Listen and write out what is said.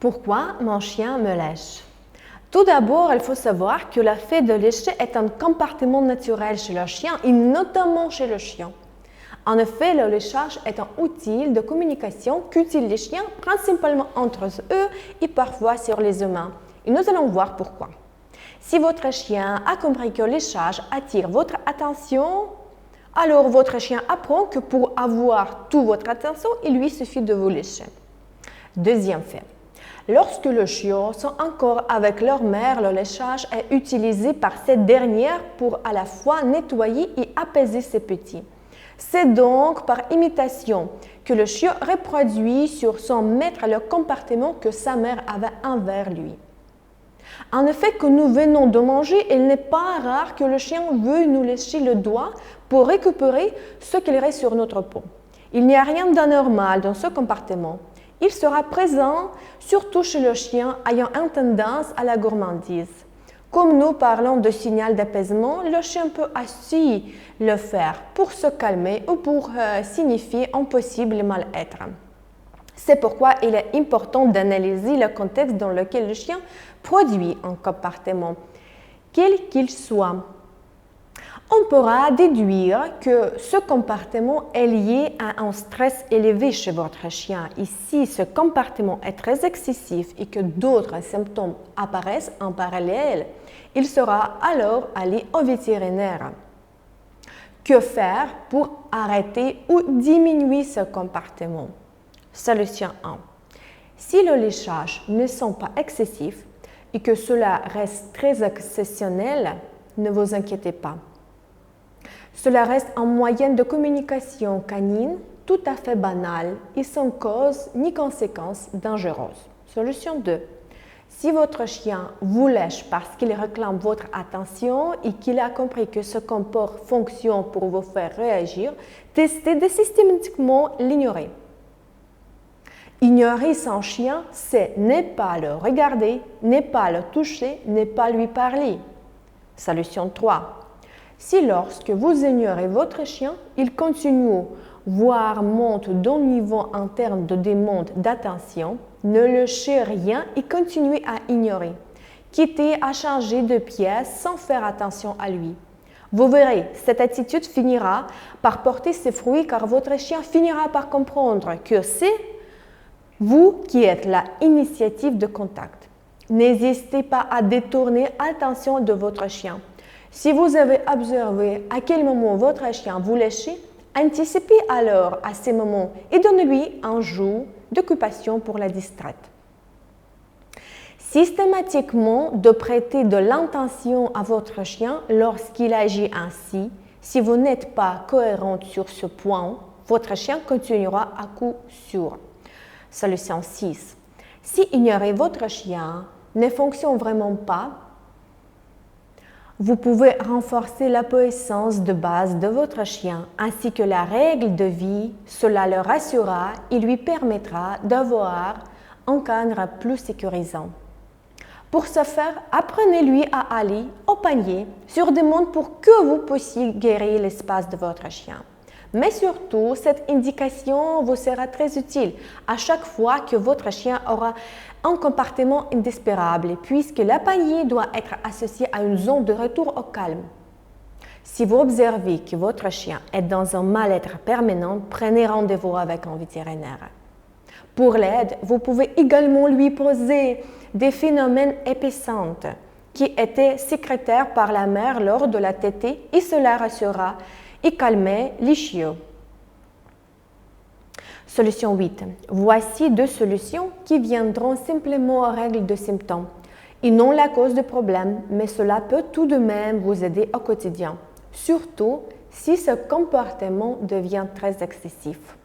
Pourquoi mon chien me lèche? Tout d'abord, il faut savoir que le fait de lécher est un comportement naturel chez le chien et notamment chez le chien. En effet, le léchage est un outil de communication qu'utilisent les chiens principalement entre eux et parfois sur les humains. Et nous allons voir pourquoi. Si votre chien a compris que le léchage attire votre attention, alors votre chien apprend que pour avoir toute votre attention, il lui suffit de vous lécher. Deuxième fait. Lorsque les chiots sont encore avec leur mère, le léchage est utilisé par cette dernière pour à la fois nettoyer et apaiser ses petits. C'est donc par imitation que le chiot reproduit sur son maître le comportement que sa mère avait envers lui. En effet, quand nous venons de manger, il n'est pas rare que le chien veuille nous lécher le doigt pour récupérer ce qu'il reste sur notre peau. Il n'y a rien d'anormal dans ce comportement. Il sera présent surtout chez le chien ayant une tendance à la gourmandise. Comme nous parlons de signal d'apaisement, le chien peut aussi le faire pour se calmer ou pour signifier un possible mal-être. C'est pourquoi il est important d'analyser le contexte dans lequel le chien produit un comportement, quel qu'il soit. On pourra déduire que ce comportement est lié à un stress élevé chez votre chien. Et si ce comportement est très excessif et que d'autres symptômes apparaissent en parallèle, il sera alors aller au vétérinaire. Que faire pour arrêter ou diminuer ce comportement? Solution 1. Si le léchage ne sont pas excessif et que cela reste très occasionnel, ne vous inquiétez pas. Cela reste un moyen de communication canine tout à fait banal et sans cause ni conséquences dangereuses. Solution 2. Si votre chien vous lèche parce qu'il réclame votre attention et qu'il a compris que ce comport fonctionne pour vous faire réagir, testez de systématiquement l'ignorer. Ignorer son chien, c'est ne pas le regarder, ne pas le toucher, ne pas lui parler. Solution 3. Si lorsque vous ignorez votre chien, il continue, voire monte d'un niveau en termes de demande d'attention, ne lâchez rien et continuez à ignorer. Quittez à changer de pièce sans faire attention à lui. Vous verrez, cette attitude finira par porter ses fruits car votre chien finira par comprendre que c'est vous qui êtes l'initiative de contact. N'hésitez pas à détourner l'attention de votre chien. Si vous avez observé à quel moment votre chien vous lèche, anticipez alors à ces moments et donnez-lui un jour d'occupation pour la distraire. Systématiquement de prêter de l'intention à votre chien lorsqu'il agit ainsi. Si vous n'êtes pas cohérente sur ce point, votre chien continuera à coup sûr. Solution 6. Si ignorer votre chien ne fonctionne vraiment pas, vous pouvez renforcer la puissance de base de votre chien ainsi que la règle de vie. Cela le rassurera et lui permettra d'avoir un cadre plus sécurisant. Pour ce faire, apprenez-lui à aller au panier sur demande pour que vous puissiez guérir l'espace de votre chien. Mais surtout, cette indication vous sera très utile à chaque fois que votre chien aura un comportement indésirable, puisque la panier doit être associée à une zone de retour au calme. Si vous observez que votre chien est dans un mal-être permanent, prenez rendez-vous avec un vétérinaire. Pour l'aide, vous pouvez également lui poser des phénomènes épaissants qui étaient sécrétés par la mère lors de la tétée et cela rassurera et calmer les chiots. Solution 8. Voici 2 solutions qui viendront simplement en règle de symptômes et non la cause de problème, mais cela peut tout de même vous aider au quotidien, surtout si ce comportement devient très excessif.